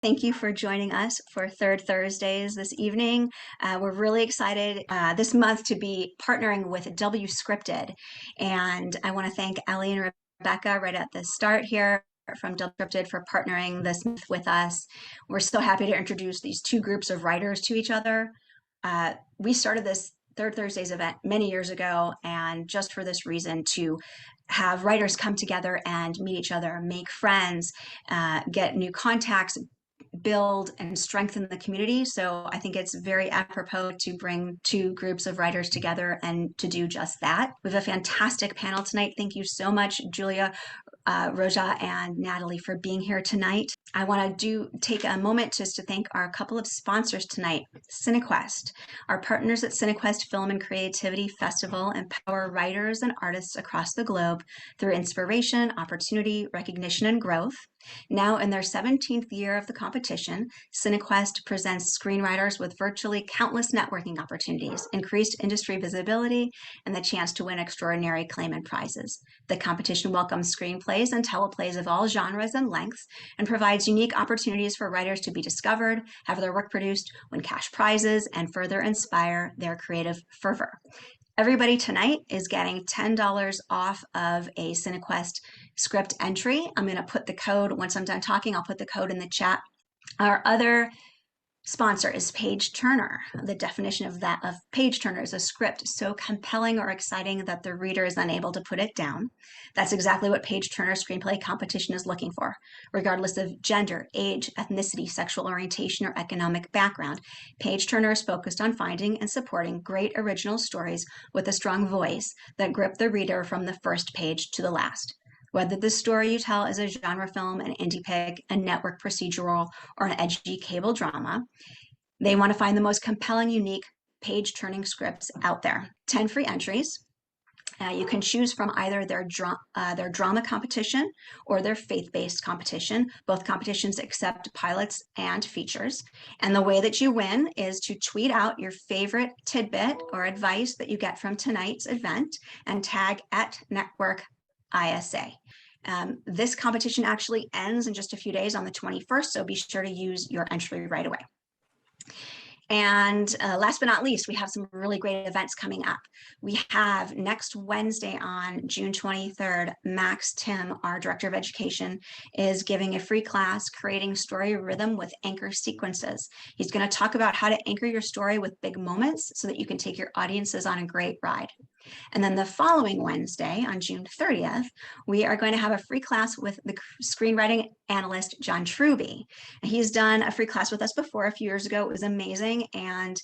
Thank you for joining us for Third Thursdays this evening. We're really excited this month to be partnering with Wscripted. And I want to thank Ellie and Rebecca right at the start here from Wscripted for partnering this month with us. We're so happy to introduce these two groups of writers to each other. We started this Third Thursdays event many years ago, and just for this reason, to have writers come together and meet each other, make friends, get new contacts, build and strengthen the community. So I think it's very apropos to bring two groups of writers together and to do just that. We have a fantastic panel tonight. Thank you so much, Julia, Roja, and Natalie for being here tonight. I want to take a moment just to thank our couple of sponsors tonight. CineQuest. Our partners at CineQuest Film and Creativity Festival empower writers and artists across the globe through inspiration, opportunity, recognition, and growth. Now in their 17th year of the competition, CineQuest presents screenwriters with virtually countless networking opportunities, increased industry visibility, and the chance to win extraordinary acclaim and prizes. The competition welcomes screenplays and teleplays of all genres and lengths and provides unique opportunities for writers to be discovered, have their work produced, win cash prizes, and further inspire their creative fervor. Everybody tonight is getting $10 off of a CineQuest script entry. I'm going to put the code, once I'm done talking, I'll put the code in the chat. Our other sponsor is Page Turner. The definition of Page Turner is a script so compelling or exciting that the reader is unable to put it down. That's exactly what Page Turner Screenplay Competition is looking for. Regardless of gender, age, ethnicity, sexual orientation, or economic background, Page Turner is focused on finding and supporting great original stories with a strong voice that grip the reader from the first page to the last. Whether the story you tell is a genre film, an indie pick, a network procedural, or an edgy cable drama, they want to find the most compelling, unique, page-turning scripts out there. 10 free entries. You can choose from either their drama competition or their faith-based competition. Both competitions accept pilots and features. And the way that you win is to tweet out your favorite tidbit or advice that you get from tonight's event and tag @NetworkISA. This competition actually ends in just a few days on the 21st, so be sure to use your entry right away. And last but not least, we have some really great events coming up. We have next Wednesday on June 23rd, Max Tim, our Director of Education, is giving a free class, Creating Story Rhythm with Anchor Sequences. He's going to talk about how to anchor your story with big moments so that you can take your audiences on a great ride. And then the following Wednesday, on June 30th, we are going to have a free class with the screenwriting analyst, John Truby. He's done a free class with us before a few years ago. It was amazing. And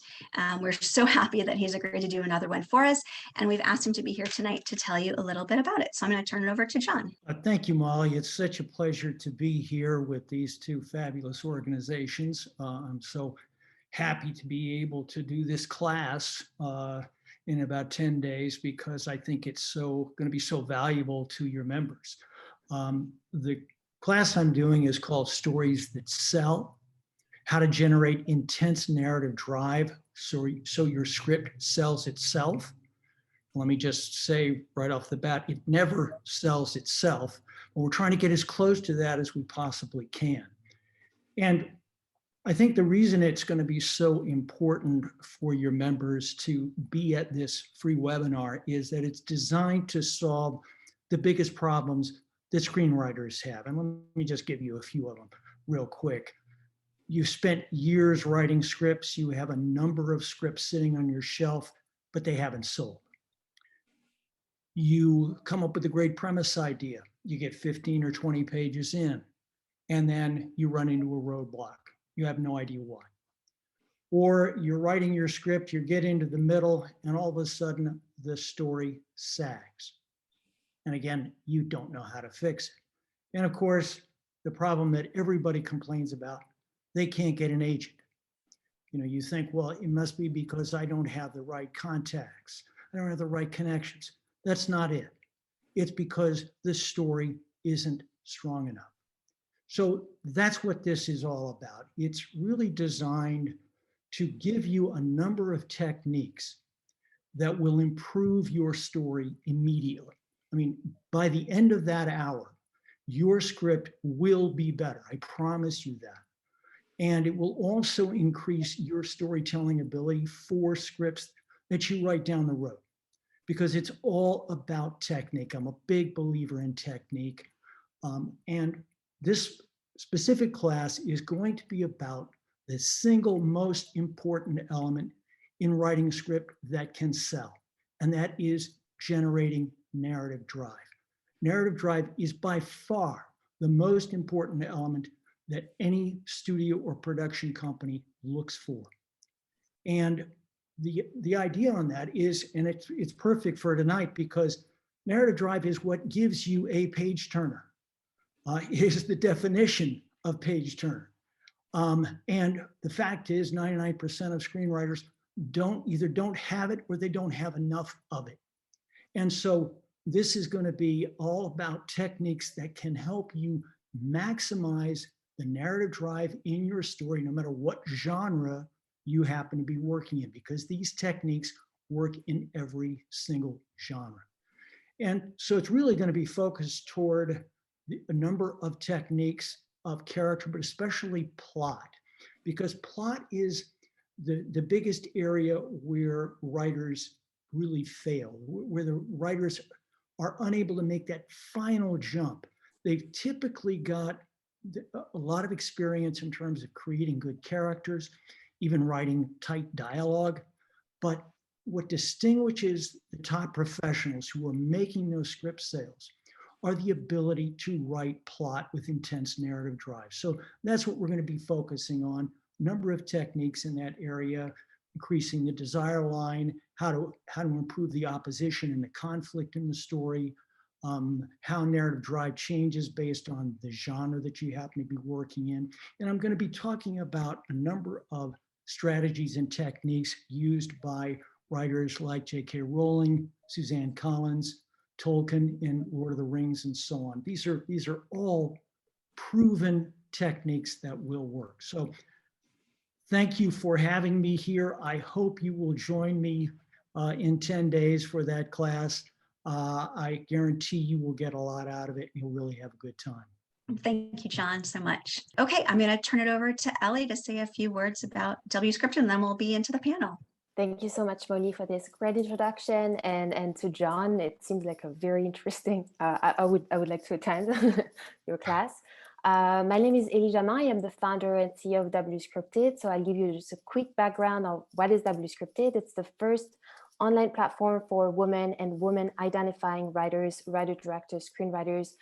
we're so happy that he's agreed to do another one for us. And we've asked him to be here tonight to tell you a little bit about it. So I'm going to turn it over to John. Thank you, Molly. It's such a pleasure to be here with these two fabulous organizations. I'm so happy to be able to do this class in about 10 days because I think it's going to be so valuable to your members. The class I'm doing is called Stories That Sell, how to generate intense narrative drive so your script sells itself. Let me just say right off the bat, it never sells itself, but we're trying to get as close to that as we possibly can. And I think the reason it's going to be so important for your members to be at this free webinar is that it's designed to solve the biggest problems that screenwriters have. And let me just give you a few of them real quick. You've spent years writing scripts. You have a number of scripts sitting on your shelf, but they haven't sold. You come up with a great premise idea. You get 15 or 20 pages in, and then you run into a roadblock. You have no idea why. Or you're writing your script, you get into the middle, and all of a sudden the story sags. And again, you don't know how to fix it. And of course, the problem that everybody complains about, they can't get an agent. You think, well, it must be because I don't have the right contacts. I don't have the right connections. That's not it. It's because the story isn't strong enough. So that's what this is all about. It's really designed to give you a number of techniques that will improve your story immediately. I mean, by the end of that hour, your script will be better. I promise you that. And it will also increase your storytelling ability for scripts that you write down the road, because it's all about technique. I'm a big believer in technique. And this specific class is going to be about the single most important element in writing a script that can sell, and that is generating narrative drive. Narrative drive is by far the most important element that any studio or production company looks for. And the idea on that is, and it's perfect for tonight, because narrative drive is what gives you a page turner. Is the definition of page turner. And the fact is 99% of screenwriters either don't have it or they don't have enough of it. And so this is going to be all about techniques that can help you maximize the narrative drive in your story, no matter what genre you happen to be working in, because these techniques work in every single genre. And so it's really going to be focused toward a number of techniques of character, but especially plot, because plot is the biggest area where writers really fail, where the writers are unable to make that final jump. They've typically got a lot of experience in terms of creating good characters, even writing tight dialogue. But what distinguishes the top professionals who are making those script sales are the ability to write plot with intense narrative drive. So that's what we're going to be focusing on. A number of techniques in that area, increasing the desire line, how to improve the opposition and the conflict in the story, how narrative drive changes based on the genre that you happen to be working in. And I'm going to be talking about a number of strategies and techniques used by writers like J.K. Rowling, Suzanne Collins, Tolkien in Lord of the Rings, and so on. These are all proven techniques that will work. So thank you for having me here. I hope you will join me in 10 days for that class. I guarantee you will get a lot out of it. You'll really have a good time. Thank you, John, so much. Okay, I'm going to turn it over to Ellie to say a few words about Wscripted, and then we'll be into the panel. Thank you so much, Moni, for this great introduction, and to John. It seems like a very interesting. I would like to attend your class. My name is Elie Jamin. I am the founder and CEO of Wscripted. So I'll give you just a quick background of what is Wscripted. It's the first online platform for women and women identifying writers, writer-directors, screenwriters,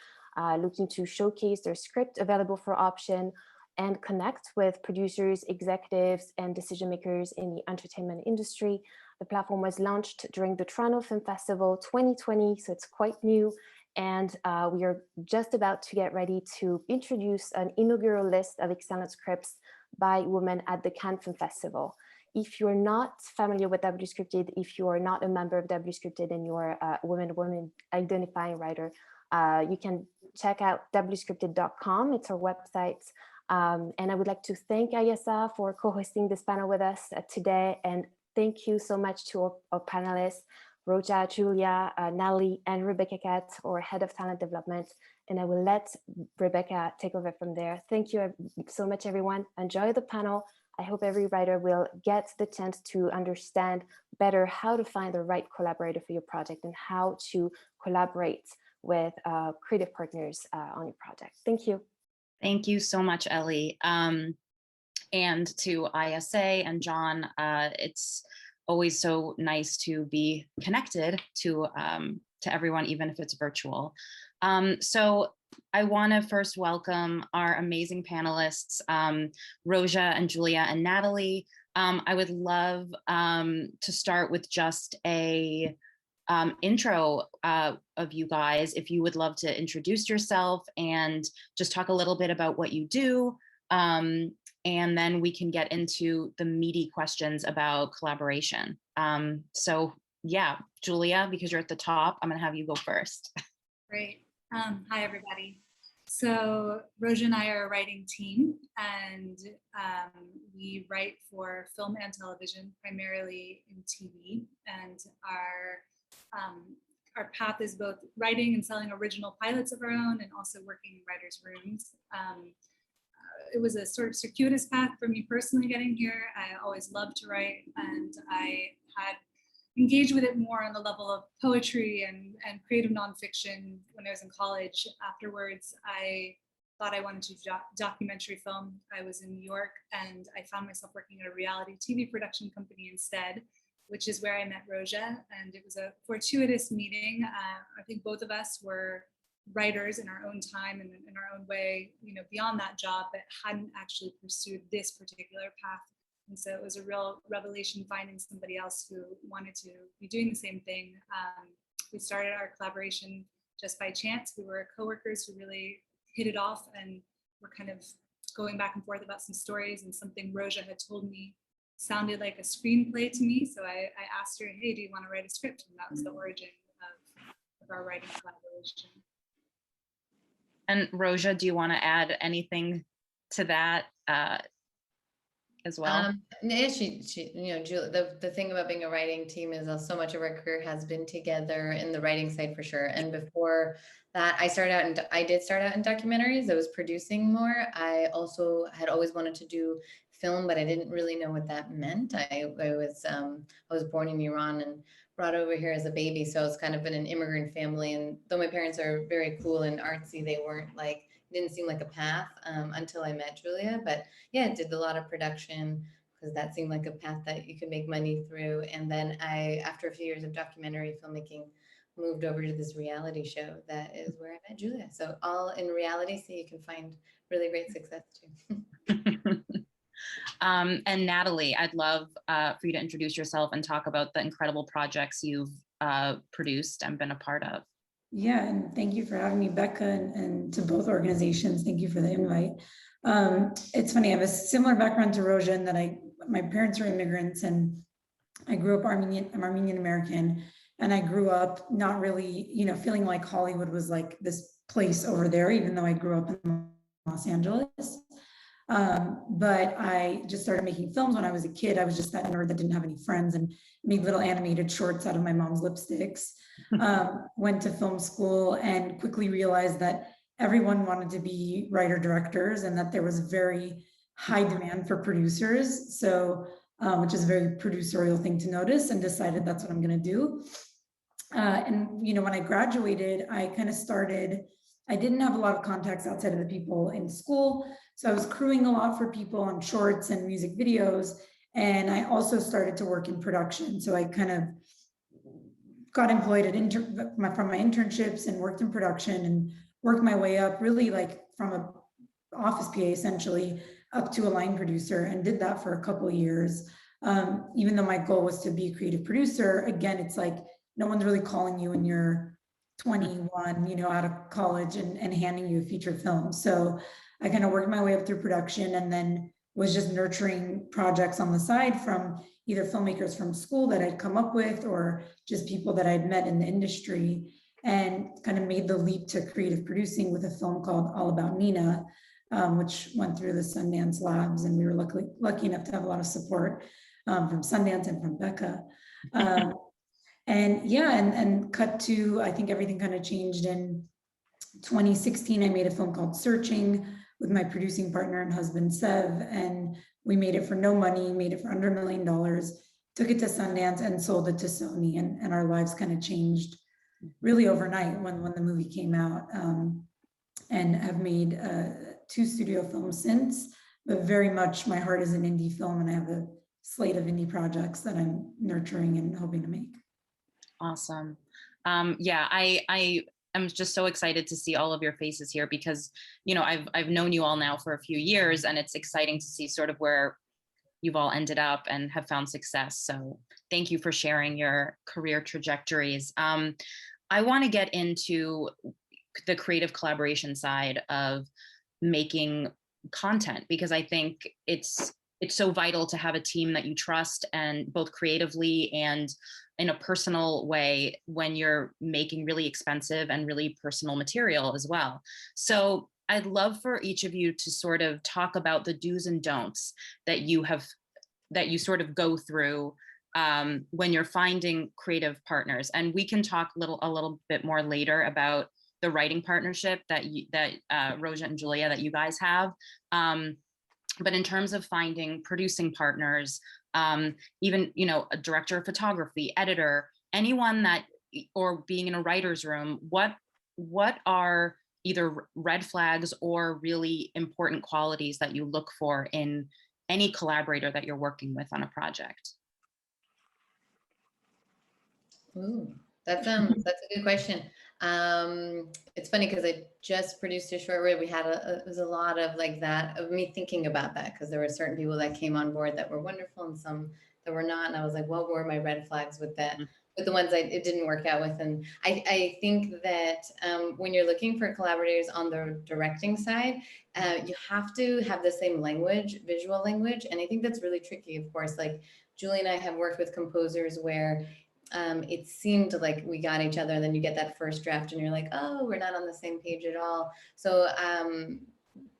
looking to showcase their script available for option and connect with producers, executives, and decision makers in the entertainment industry. The platform was launched during the Toronto Film Festival 2020, so it's quite new. And we are just about to get ready to introduce an inaugural list of excellent scripts by women at the Cannes Film Festival. If you're not familiar with Wscripted, if you are not a member of Wscripted and you're a woman identifying writer, you can check out wscripted.com. It's our website. And I would like to thank ISA for co-hosting this panel with us today. And thank you so much to our panelists, Roja, Julia, Natalie, and Rebecca Katz, our head of talent development. And I will let Rebecca take over from there. Thank you so much, everyone. Enjoy the panel. I hope every writer will get the chance to understand better how to find the right collaborator for your project and how to collaborate with creative partners on your project. Thank you. Thank you so much, Ellie. And to ISA and John, it's always so nice to be connected to everyone, even if it's virtual. So I want to first welcome our amazing panelists, Roja and Julia and Natalie. I would love to start with just a intro of you guys, if you would love to introduce yourself and just talk a little bit about what you do, and then we can get into the meaty questions about collaboration. So yeah, Julia, because you're at the top, I'm gonna have you go first. Great. Hi, everybody. So Roja and I are a writing team, and we write for film and television, primarily in TV, and our path is both writing and selling original pilots of our own and also working in writers' rooms. it was a sort of circuitous path for me personally getting here. I always loved to write, and I had engaged with it more on the level of poetry and creative nonfiction when I was in college. Afterwards, I thought I wanted to do documentary film. I was in New York, and I found myself working at a reality TV production company instead, which is where I met Roja. And it was a fortuitous meeting. I think both of us were writers in our own time and in our own way, you know, beyond that job, but hadn't actually pursued this particular path. And so it was a real revelation finding somebody else who wanted to be doing the same thing. We started our collaboration just by chance. We were coworkers who really hit it off, and were kind of going back and forth about some stories, and something Roja had told me sounded like a screenplay to me. So I asked her, hey, do you want to write a script? And that was the origin of our writing collaboration. And Roja, do you want to add anything to that as well? Yeah, she, you know, Julie, the thing about being a writing team is so much of our career has been together in the writing side for sure. And before that, I did start out in documentaries. I was producing more. I also had always wanted to do film, but I didn't really know what that meant. I was born in Iran and brought over here as a baby, so I was kind of in an immigrant family. And though my parents are very cool and artsy, they weren't like, didn't seem like a path until I met Julia. But yeah, I did a lot of production because that seemed like a path that you could make money through. And then after a few years of documentary filmmaking, moved over to this reality show. That is where I met Julia. So all in reality, so you can find really great success too. And Natalie, I'd love for you to introduce yourself and talk about the incredible projects you've produced and been a part of. Yeah, and thank you for having me, Becca, and to both organizations. Thank you for the invite. It's funny, I have a similar background to Roja in that my parents are immigrants, and I grew up I'm Armenian American, and I grew up not really, you know, feeling like Hollywood was like this place over there, even though I grew up in Los Angeles. But I just started making films when I was a kid. I was just that nerd that didn't have any friends and made little animated shorts out of my mom's lipsticks. Went to film school and quickly realized that everyone wanted to be writer directors and that there was very high demand for producers. So, which is a very producerial thing to notice, and decided that's what I'm going to do. And, you know, when I graduated, I didn't have a lot of contacts outside of the people in school. So I was crewing a lot for people on shorts and music videos. And I also started to work in production. So I kind of got employed from my internships and worked in production and worked my way up, really like from a office PA essentially up to a line producer, and did that for a couple of years. Even though my goal was to be a creative producer, again, it's like no one's really calling you when you're 21, you know, out of college and handing you a feature film. So I kind of worked my way up through production, and then was just nurturing projects on the side from either filmmakers from school that I'd come up with, or just people that I'd met in the industry, and kind of made the leap to creative producing with a film called All About Nina, which went through the Sundance labs, and we were lucky enough to have a lot of support from Sundance and from Becca. And yeah, and cut to, I think everything kind of changed in 2016. I made a film called Searching with my producing partner and husband, Sev, and we made it for no money, made it for under $1 million, took it to Sundance and sold it to Sony, and our lives kind of changed really overnight when the movie came out, and have made 2 studio films since, but very much my heart is an indie film, and I have a slate of indie projects that I'm nurturing and hoping to make. Awesome. Yeah, I'm just so excited to see all of your faces here, because, you know, I've known you all now for a few years, and it's exciting to see sort of where you've all ended up and have found success. So thank you for sharing your career trajectories. I want to get into the creative collaboration side of making content, because I think it's so vital to have a team that you trust, and both creatively and in a personal way when you're making really expensive and really personal material as well. So I'd love for each of you to sort of talk about the do's and don'ts that you sort of go through when you're finding creative partners. And we can talk a little bit more later about the writing partnership that Roja and Julia, that you guys have. But in terms of finding producing partners, even, you know, a director of photography, editor, anyone that, or being in a writer's room, what are either red flags or really important qualities that you look for in any collaborator that you're working with on a project? Ooh, that's a good question. It's funny because I just produced a short where we had it was a lot of like that, of me thinking about that, because there were certain people that came on board that were wonderful and some that were not. And I was like, what were my red flags with that? With the ones it didn't work out with. And I think that when you're looking for collaborators on the directing side, you have to have the same language, visual language. And I think that's really tricky, of course. Like Julie and I have worked with composers where it seemed like we got each other, and then you get that first draft and you're like, oh, we're not on the same page at all. So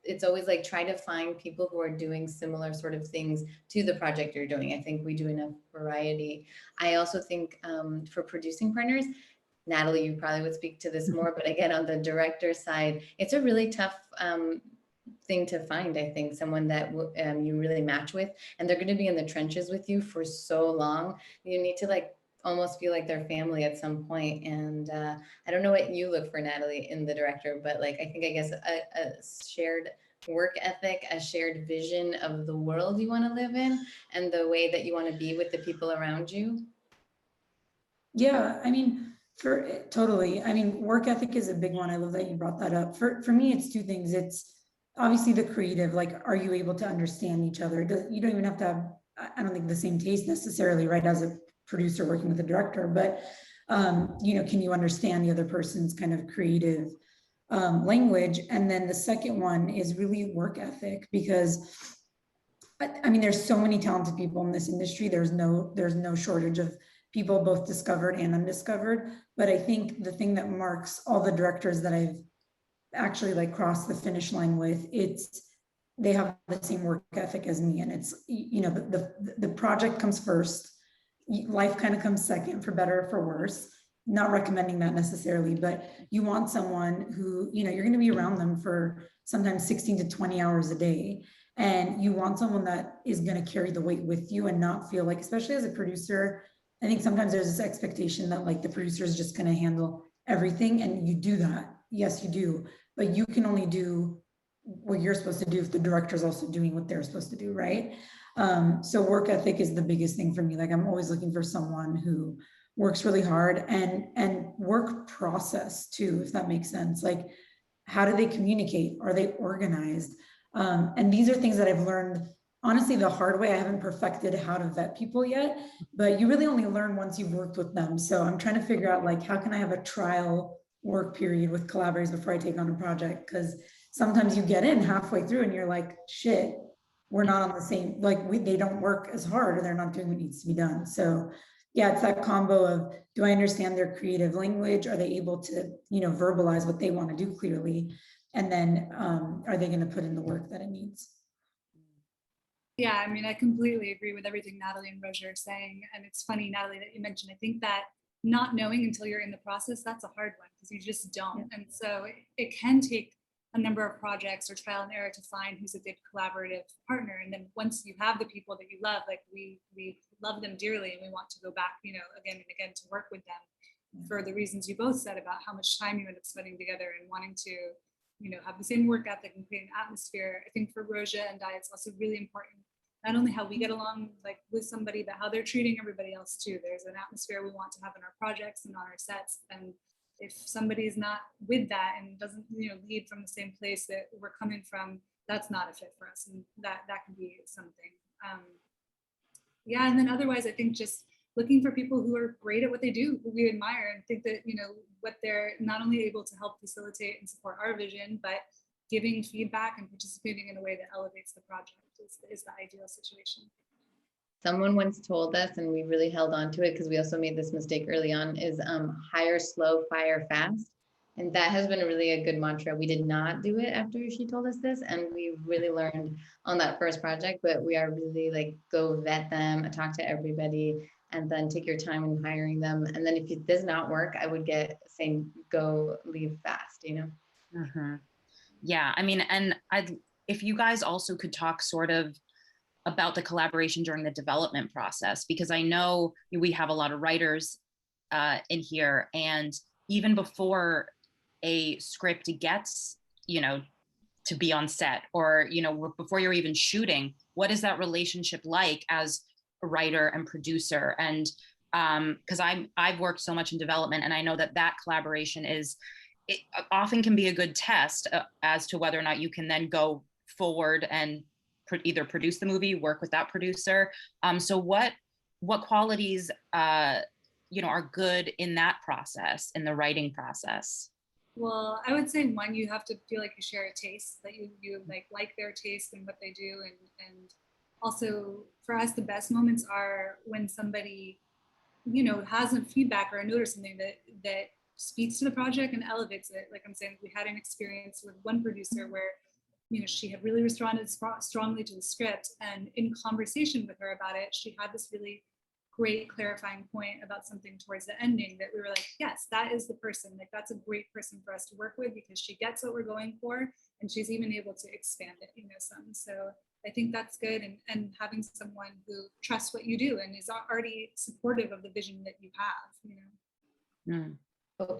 it's always like, try to find people who are doing similar sort of things to the project you're doing. I think we do enough variety. I also think for producing partners, Natalie, you probably would speak to this more, but again, on the director side, it's a really tough thing to find. I think someone that you really match with, and they're going to be in the trenches with you for so long. You need to like almost feel like they're family at some point. And I don't know what you look for, Natalie, in the director, but like, I guess a shared work ethic, a shared vision of the world you want to live in, and the way that you want to be with the people around you. Yeah, I mean, totally. I mean, work ethic is a big one. I love that you brought that up. For me, it's two things. It's obviously the creative, like, are you able to understand each other? You don't even have to have, I don't think, the same taste necessarily, right, as a producer working with a director, but you know, can you understand the other person's kind of creative language? And then the second one is really work ethic, because I mean, there's so many talented people in this industry. There's no shortage of people, both discovered and undiscovered. But I think the thing that marks all the directors that I've actually like crossed the finish line with, they have the same work ethic as me. And it's, you know, the project comes first. Life kind of comes second, for better or for worse. Not recommending that necessarily, but you want someone who, you know, you're going to be around them for sometimes 16 to 20 hours a day. And you want someone that is going to carry the weight with you and not feel like, especially as a producer, I think sometimes there's this expectation that like the producer is just going to handle everything. And you do that. Yes, you do. But you can only do what you're supposed to do if the director is also doing what they're supposed to do, right? So work ethic is the biggest thing for me. Like, I'm always looking for someone who works really hard, and work process too, if that makes sense. Like, how do they communicate? Are they organized? And these are things that I've learned, honestly, the hard way. I haven't perfected how to vet people yet, but you really only learn once you've worked with them. So I'm trying to figure out, like, how can I have a trial work period with collaborators before I take on a project? Because sometimes you get in halfway through and you're like, shit, we're not on the same, like, they don't work as hard, or they're not doing what needs to be done. So yeah, it's that combo of, do I understand their creative language? Are they able to, you know, verbalize what they want to do clearly? And then are they going to put in the work that it needs? Yeah, I mean, I completely agree with everything Natalie and Roja are saying. And it's funny, Natalie, that you mentioned, I think that not knowing until you're in the process, that's a hard one, because you just don't. Yeah. And so it can take a number of projects or trial and error to find who's a good collaborative partner. And then once you have the people that you love, like we love them dearly, and we want to go back, you know, again and again to work with them for the reasons you both said about how much time you end up spending together and wanting to, you know, have the same work ethic and create an atmosphere. I think for Roja and I, it's also really important, not only how we get along like with somebody, but how they're treating everybody else too. There's an atmosphere we want to have in our projects and on our sets. And if somebody's not with that and doesn't, you know, lead from the same place that we're coming from, that's not a fit for us. And that can be something. Yeah, and then otherwise, I think just looking for people who are great at what they do, who we admire, and think that, you know, what they're not only able to help facilitate and support our vision, but giving feedback and participating in a way that elevates the project is the ideal situation. Someone once told us, and we really held on to it because we also made this mistake early on, is hire slow, fire fast. And that has been really a good mantra. We did not do it after she told us this, and we really learned on that first project, but we are really like, go vet them, talk to everybody, and then take your time in hiring them. And then if it does not work, I would get saying, go leave fast, you know? Mhm. Yeah, I mean, and if you guys also could talk sort of about the collaboration during the development process, because I know we have a lot of writers in here, and even before a script gets, you know, to be on set, or, you know, before you're even shooting, what is that relationship like as a writer and producer? And because I've worked so much in development, and I know that collaboration is, it often can be a good test as to whether or not you can then go forward and either produce the movie, work with that producer. So what qualities you know, are good in that process, in the writing process? Well, I would say one, you have to feel like you share a taste, that you like their taste and what they do, and also for us, the best moments are when somebody, you know, has a feedback or a note or something that speaks to the project and elevates it. Like I'm saying, we had an experience with one producer where, you know, she had really responded strongly to the script, and in conversation with her about it, she had this really great clarifying point about something towards the ending that we were like, yes, that is the person, like that's a great person for us to work with, because she gets what we're going for, and she's even able to expand it, you know, some. So I think that's good, and having someone who trusts what you do and is already supportive of the vision that you have, you know. Mm.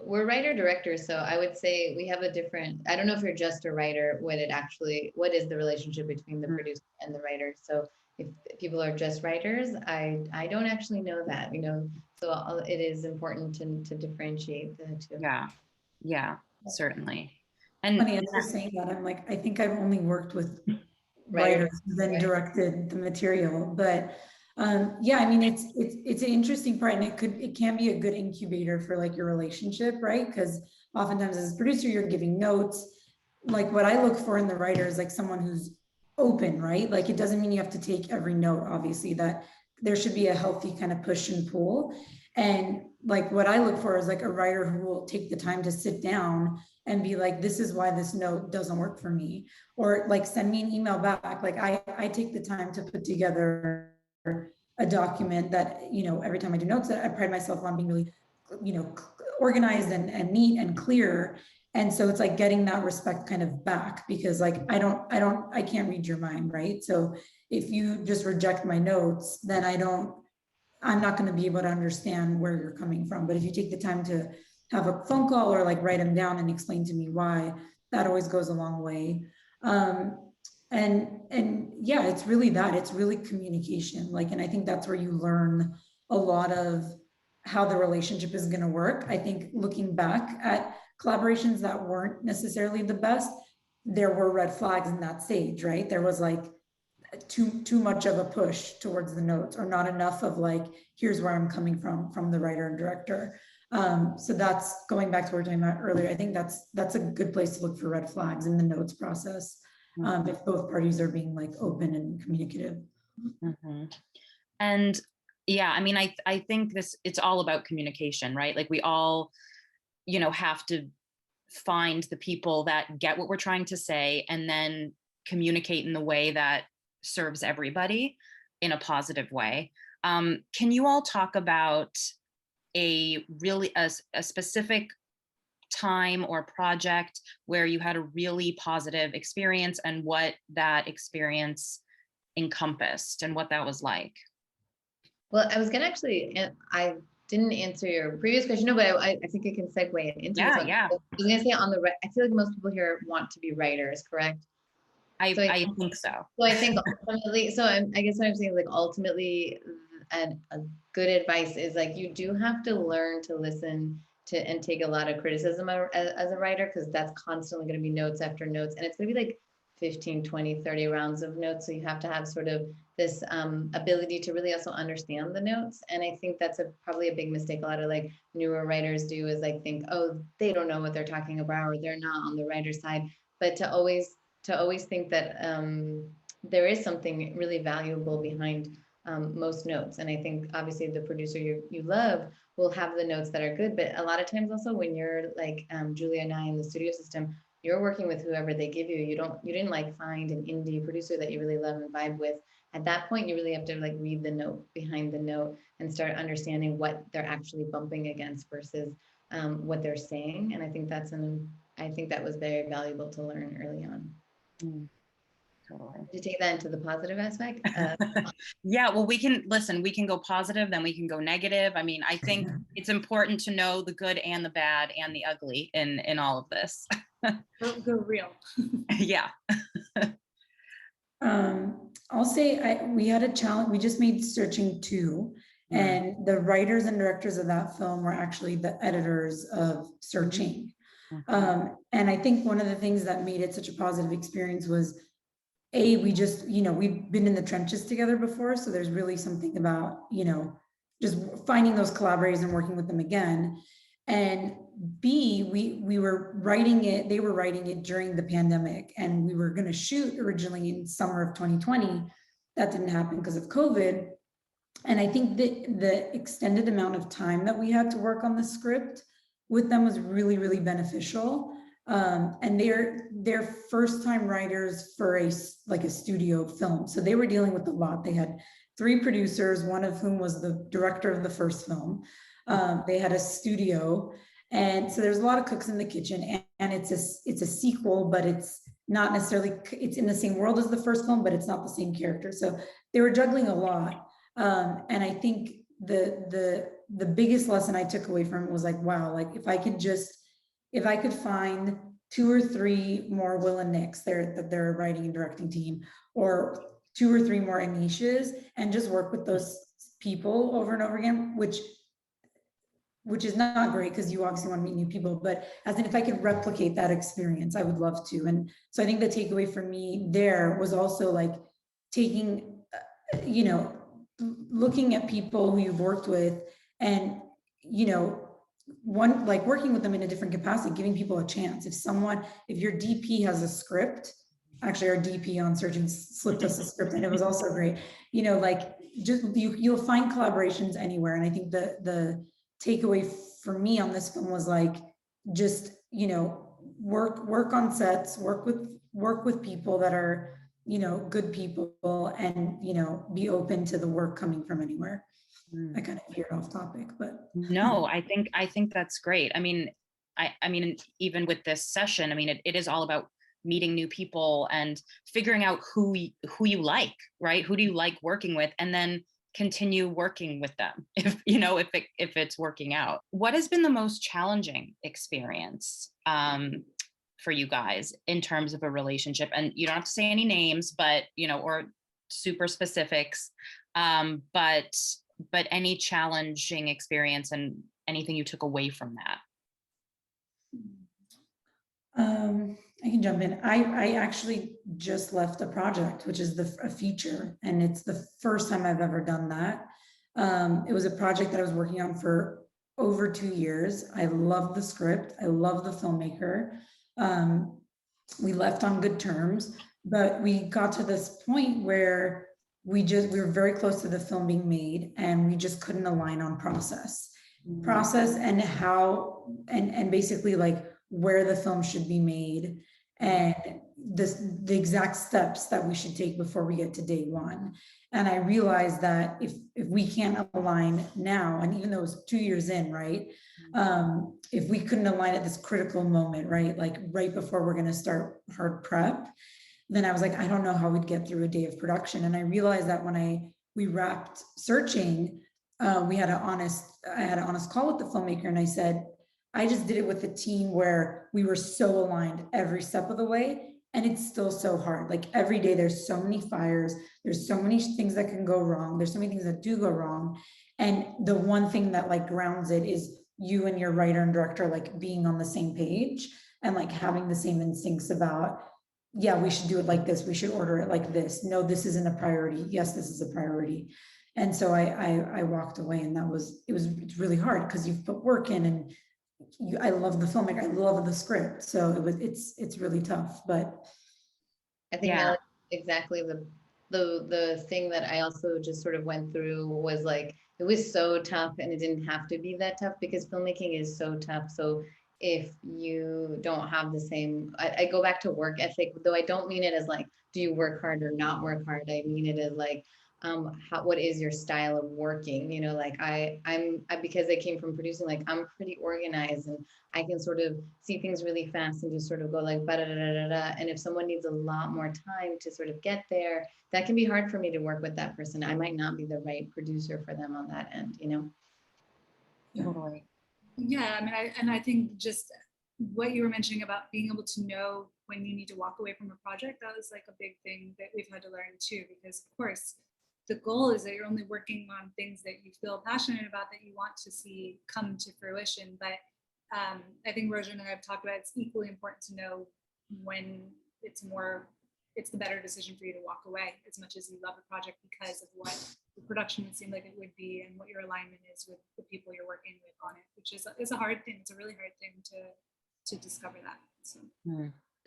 We're writer directors, so I would say we have a different, I don't know if you're just a writer, what is the relationship between the producer and the writer? So if people are just writers, I don't actually know that, you know, so it is important to differentiate the two. Yeah, certainly. And Funny, as you're saying that, I'm like, I think I've only worked with writers who then directed the material, but yeah, I mean, it's an interesting part, and it can be a good incubator for like your relationship, right? Because oftentimes as a producer, you're giving notes. Like what I look for in the writer is like someone who's open, right? Like it doesn't mean you have to take every note, obviously, that there should be a healthy kind of push and pull. And like what I look for is like a writer who will take the time to sit down and be like, this is why this note doesn't work for me, or like send me an email back. Like I take the time to put together a document that, you know, every time I do notes, that I pride myself on being really, you know, organized and neat and clear. And so it's like getting that respect kind of back, because like I can't read your mind, right? So if you just reject my notes, then I'm not going to be able to understand where you're coming from. But if you take the time to have a phone call or like write them down and explain to me why, that always goes a long way. And yeah, it's really communication. Like, and I think that's where you learn a lot of how the relationship is going to work. I think looking back at collaborations that weren't necessarily the best, there were red flags in that stage, right? There was like too much of a push towards the notes, or not enough of like, here's where I'm coming from the writer and director. So that's going back to what we were talking about earlier. I think that's a good place to look for red flags in the notes process, if both parties are being like open and communicative. Mm-hmm. And yeah, I mean, I think it's all about communication, right? Like we all, you know, have to find the people that get what we're trying to say, and then communicate in the way that serves everybody in a positive way. Can you all talk about a specific time or project where you had a really positive experience, and what that experience encompassed and what that was like? Well, I was gonna actually, I didn't answer your previous question, no, but I think I can segue it into this one. Yeah. I was gonna say I feel like most people here want to be writers, correct? I think so. So I think ultimately, I guess what I'm saying is like ultimately, a good advice is like, you do have to learn to listen to and take a lot of criticism as a writer, because that's constantly going to be notes after notes, and it's going to be like 15, 20, 30 rounds of notes. So you have to have sort of this ability to really also understand the notes. And I think that's probably a big mistake a lot of like newer writers do, is like think, oh, they don't know what they're talking about, or they're not on the writer's side. But to always think that there is something really valuable behind most notes. And I think obviously the producer you love will have the notes that are good, but a lot of times also when you're like Julia and I in the studio system, you're working with whoever they give you. You didn't like find an indie producer that you really love and vibe with at that point, you really have to like read the note behind the note and start understanding what they're actually bumping against versus what they're saying. And I think I think that was very valuable to learn early on. Totally. Did you take that into the positive aspect? Yeah, well, we can go positive, then we can go negative. I mean, I think it's important to know the good and the bad and the ugly in all of this. Go real. Yeah. I'll say we had a challenge. We just made Searching 2, and the writers and directors of that film were actually the editors of Searching. And I think one of the things that made it such a positive experience was, we just, we've been in the trenches together before. So there's really something about, just finding those collaborators and working with them again. And B, we were writing it, they were writing it during the pandemic, and we were going to shoot originally in summer of 2020. That didn't happen because of COVID. And I think the extended amount of time that we had to work on the script with them was really, really beneficial. And they're first-time writers for a studio film. So they were dealing with a lot. They had 3 producers, one of whom was the director of the first film. They had a studio, and so there's a lot of cooks in the kitchen, and it's a sequel, but it's not necessarily, it's in the same world as the first film, but it's not the same character. So they were juggling a lot. And I think the biggest lesson I took away from it was like, wow, like if I could find 2 or 3 more Will and Nicks that they're writing and directing team, or 2 or 3 more Anishes, and just work with those people over and over again, which is not great because you obviously want to meet new people, but as in if I could replicate that experience, I would love to. And so I think the takeaway for me there was also like taking, looking at people who you've worked with and, working with them in a different capacity, giving people a chance. If your DP has a script, actually our DP on Searching slipped us a script and it was also great, you'll find collaborations anywhere. And I think the takeaway for me on this film was like, just, work on sets, work with people that are, good people, and, be open to the work coming from anywhere. I kind of veered off topic, but no, I think that's great. I mean, even with this session, I mean, it is all about meeting new people and figuring out who you like, right? Who do you like working with? And then continue working with them if it's working out. What has been the most challenging experience for you guys in terms of a relationship? And you don't have to say any names, but or super specifics, but any challenging experience and anything you took away from that. I can jump in. I actually just left a project, which is a feature, and it's the first time I've ever done that. It was a project that I was working on for over 2 years. I love the script. I love the filmmaker. We left on good terms, but we got to this point where we were very close to the film being made, and we just couldn't align on process and how, and basically like where the film should be made and the exact steps that we should take before we get to day one. And I realized that if we can't align now, and even though it was 2 years in, right? If we couldn't align at this critical moment, right? Like right before we're going to start hard prep, then I was like, I don't know how we'd get through a day of production. And I realized that when we wrapped Searching, I had an honest call with the filmmaker, and I said, I just did it with a team where we were so aligned every step of the way, and it's still so hard. Like every day there's so many fires, there's so many things that can go wrong, there's so many things that do go wrong, and the one thing that like grounds it is you and your writer and director like being on the same page and like having the same instincts about, yeah, we should do it like this, we should order it like this, no, this isn't a priority, yes, this is a priority. And so I walked away, and it's really hard because you've put work in, and I love the filmmaker, I love the script, so it's really tough. But I think that exactly the thing that I also just sort of went through was like, it was so tough, and it didn't have to be that tough because filmmaking is so tough. So if you don't have the same, I go back to work ethic, though I don't mean it as like do you work hard or not work hard? I mean it as like, what is your style of working? You know, like because I came from producing, like I'm pretty organized and I can sort of see things really fast and just sort of go like, ba da da da da da. And if someone needs a lot more time to sort of get there, that can be hard for me to work with that person. I might not be the right producer for them on that end, you know? Totally. Yeah, I mean, I think just what you were mentioning about being able to know when you need to walk away from a project, that was like a big thing that we've had to learn too, because of course, the goal is that you're only working on things that you feel passionate about, that you want to see come to fruition. But I think Roja and I have talked about, it's equally important to know when it's the better decision for you to walk away, as much as you love a project, because of what the production would seem like it would be and what your alignment is with the people you're working with on it, which is a hard thing. It's a really hard thing to discover that. So.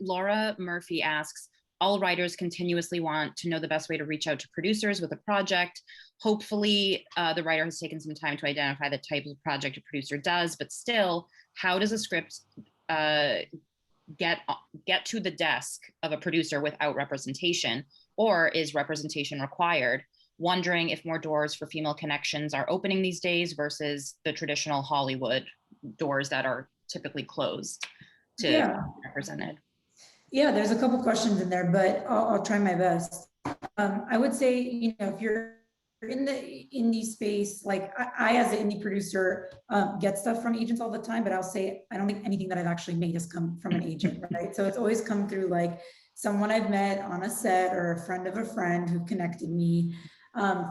Laura Murphy asks, all writers continuously want to know the best way to reach out to producers with a project. Hopefully the writer has taken some time to identify the type of project a producer does, but still, how does a script get to the desk of a producer without representation, or is representation required? Wondering if more doors for female connections are opening these days versus the traditional Hollywood doors that are typically closed to be represented. Yeah, there's a couple questions in there, but I'll try my best. I would say, you know, if you're in the indie space, like I as an indie producer, get stuff from agents all the time, but I'll say, I don't think anything that I've actually made has come from an agent, right? So it's always come through like someone I've met on a set or a friend of a friend who connected me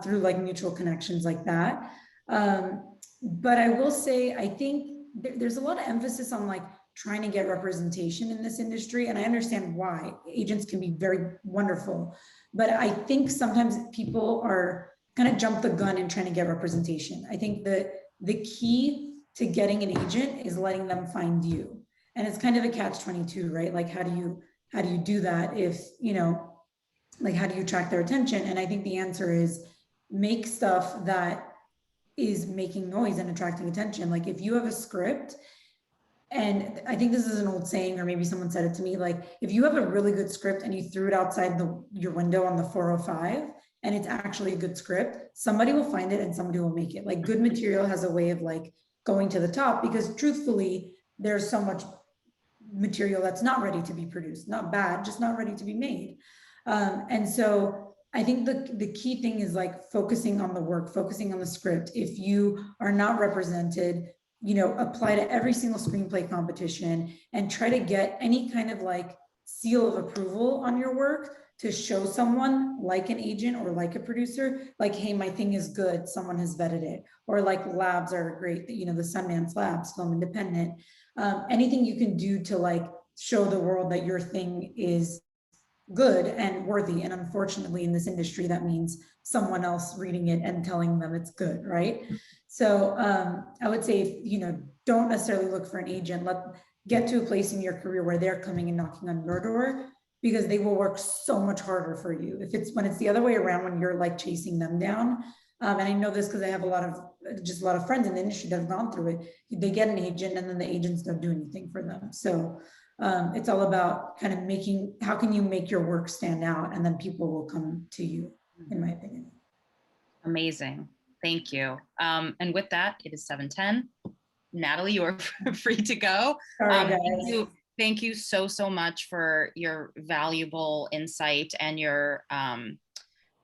through like mutual connections like that. But I will say, I think there's a lot of emphasis on like trying to get representation in this industry. And I understand why. Agents can be very wonderful, but I think sometimes people are kind of jump the gun in trying to get representation. I think that the key to getting an agent is letting them find you. And it's kind of a catch-22, right? Like, how do you do that if, you know, like, how do you attract their attention? And I think the answer is make stuff that is making noise and attracting attention. Like if you have a script, and I think this is an old saying, or maybe someone said it to me, like if you have a really good script and you threw it outside your window on the 405 and it's actually a good script, somebody will find it and somebody will make it. Like good material has a way of like going to the top, because truthfully, there's so much material that's not ready to be produced, not bad, just not ready to be made. And so I think the key thing is like focusing on the work, focusing on the script. If you are not represented, you know, apply to every single screenplay competition and try to get any kind of like seal of approval on your work to show someone like an agent or like a producer, like, hey, my thing is good, someone has vetted it. Or like labs are great, you know, the Sundance Labs, Film Independent. Anything you can do to like show the world that your thing is good and worthy. And unfortunately in this industry, that means someone else reading it and telling them it's good, right? So I would say, you know, don't necessarily look for an agent. Get to a place in your career where they're coming and knocking on your door, because they will work so much harder for you. When it's the other way around, when you're like chasing them down. And I know this because I have a lot of friends in the industry that have gone through it. They get an agent and then the agents don't do anything for them. So it's all about kind of how can you make your work stand out, and then people will come to you, in my opinion. Amazing. Thank you. And with that, it is 7:10. Natalie, you are free to go. Sorry, guys. Thank you so much for your valuable insight and your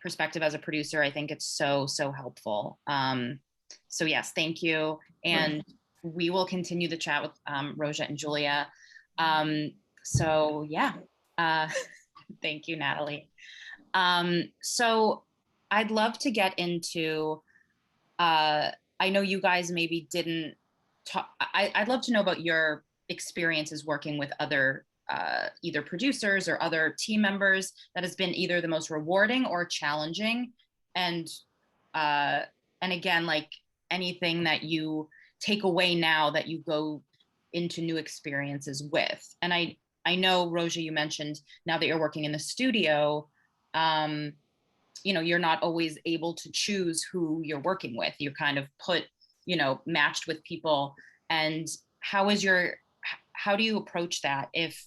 perspective as a producer. I think it's so helpful. So yes, thank you. And we will continue the chat with Roja and Julia. So yeah, thank you, Natalie. So I'd love to get into, I know you guys maybe didn't talk, I'd love to know about your experiences working with other either producers or other team members that has been either the most rewarding or challenging. And again, like anything that you take away now that you go into new experiences with. And I know, Roja, you mentioned now that you're working in the studio, you know, you're not always able to choose who you're working with. You're kind of matched with people. And how do you approach that if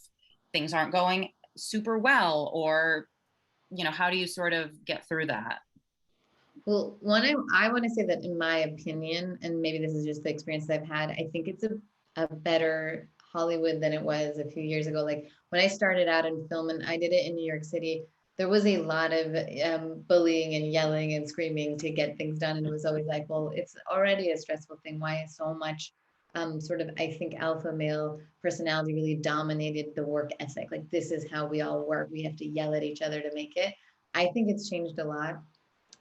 things aren't going super well, or how do you sort of get through that? Well, I want to say that in my opinion, and maybe this is just the experience that I've had, I think it's a better Hollywood than it was a few years ago. Like when I started out in film and I did it in New York City, there was a lot of bullying and yelling and screaming to get things done. And it was always like, well, it's already a stressful thing. Why is so much sort of, I think, alpha male personality really dominated the work ethic? Like, this is how we all work. We have to yell at each other to make it. I think it's changed a lot.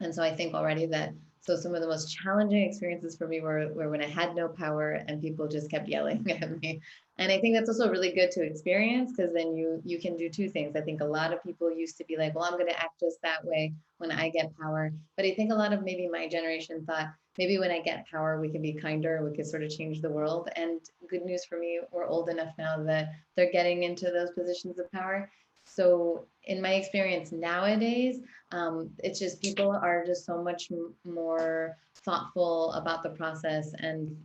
And so I think already that, so some of the most challenging experiences for me were when I had no power and people just kept yelling at me. And I think that's also really good to experience, because then you can do two things. I think a lot of people used to be like, well, I'm going to act just that way when I get power. But I think a lot of maybe my generation thought, maybe when I get power, we can be kinder, we could sort of change the world. And good news for me, we're old enough now that they're getting into those positions of power. So in my experience nowadays, it's just people are just so much more thoughtful about the process, and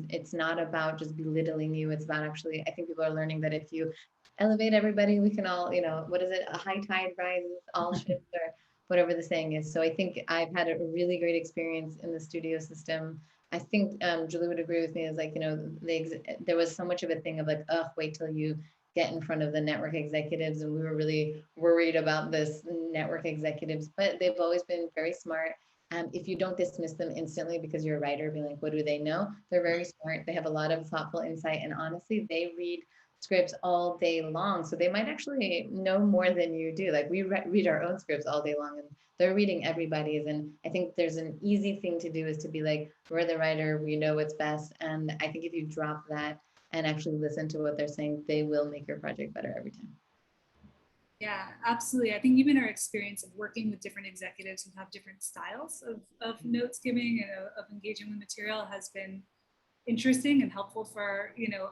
it's not about just belittling you. It's about actually, I think people are learning that if you elevate everybody, we can all, what is it? A high tide rises all ships, or whatever the saying is. So I think I've had a really great experience in the studio system. I think Julie would agree with me, is like, there was so much of a thing of like, oh, wait till you get in front of the network executives, and we were really worried about this network executives, but they've always been very smart. If you don't dismiss them instantly because you're a writer, be like, what do they know? They're very smart. They have a lot of thoughtful insight, and honestly, they read scripts all day long, so they might actually know more than you do. Like, we read our own scripts all day long, and they're reading everybody's. And I think there's an easy thing to do, is to be like, we're the writer, we know what's best. And I think if you drop that and actually listen to what they're saying, they will make your project better every time. Yeah, absolutely. I think even our experience of working with different executives who have different styles of notes giving and of engaging with material has been interesting and helpful for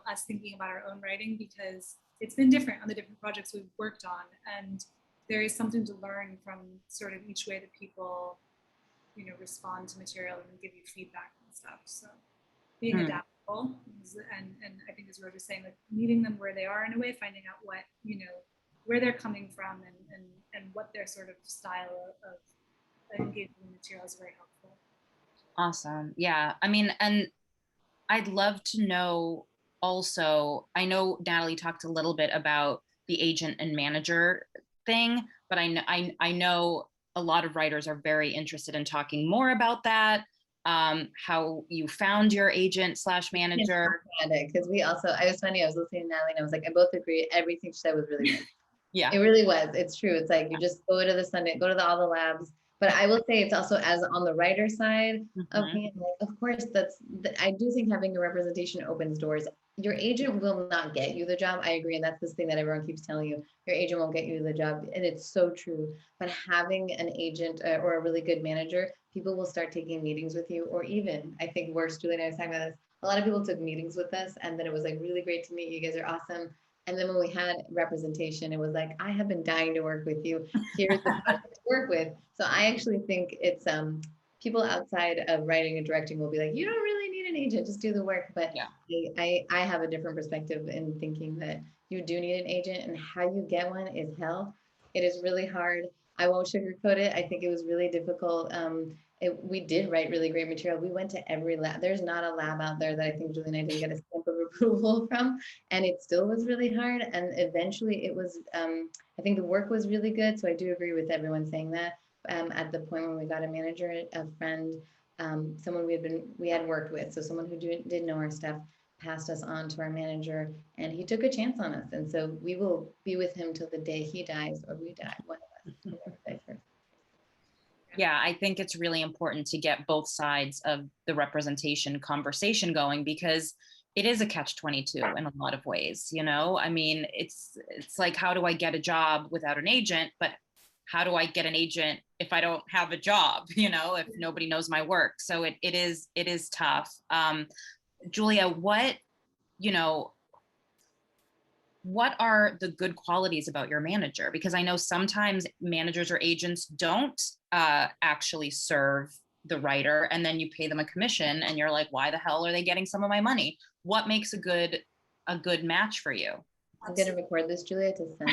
us thinking about our own writing, because it's been different on the different projects we've worked on, and there is something to learn from sort of each way that people respond to material and give you feedback and stuff. So being adaptable, and I think, as Rose was saying, like meeting them where they are in a way, finding out what where they're coming from, and what their sort of style of engaging with material is very helpful. Awesome. Yeah. I mean, and I'd love to know also, I know Natalie talked a little bit about the agent and manager thing, but I know a lot of writers are very interested in talking more about that. How you found your agent / manager. Because I was funny, I was listening to Natalie and I was like, I both agree, everything she said was really good. Yeah. It really was. It's true. It's like, you just go to the Sundance, go to all the labs. But I will say, it's also, as on the writer side of me, like, of course, I do think having a representation opens doors. Your agent will not get you the job. I agree. And that's this thing that everyone keeps telling you. Your agent won't get you the job. And it's so true. But having an agent or a really good manager, people will start taking meetings with you. Or even, I think worse, Julie and I was talking about this, a lot of people took meetings with us, and then it was like, really great to meet you. You guys are awesome. And then when we had representation, it was like, I have been dying to work with you. Here's the project to work with. So I actually think it's people outside of writing and directing will be like, you don't really need an agent, just do the work. But yeah. I have a different perspective in thinking that you do need an agent, and how you get one is hell. It is really hard. I won't sugarcoat it. I think it was really difficult. We did write really great material. We went to every lab. There's not a lab out there that I think Julie and I didn't get a stamp of approval from, and it still was really hard. And eventually it was, I think the work was really good. So I do agree with everyone saying that. At the point when we got a manager, a friend, someone we had worked with, so someone who did know our stuff, passed us on to our manager, and he took a chance on us. And so we will be with him till the day he dies or we die, one of us. Yeah, I think it's really important to get both sides of the representation conversation going, because it is a catch-22 in a lot of ways. I mean, it's like, how do I get a job without an agent? But how do I get an agent if I don't have a job, if nobody knows my work? So it is tough. Julia, what are the good qualities about your manager? Because I know sometimes managers or agents don't actually serve the writer, and then you pay them a commission and you're like, why the hell are they getting some of my money? What makes a good match for you? I'm gonna record this, Julia, to send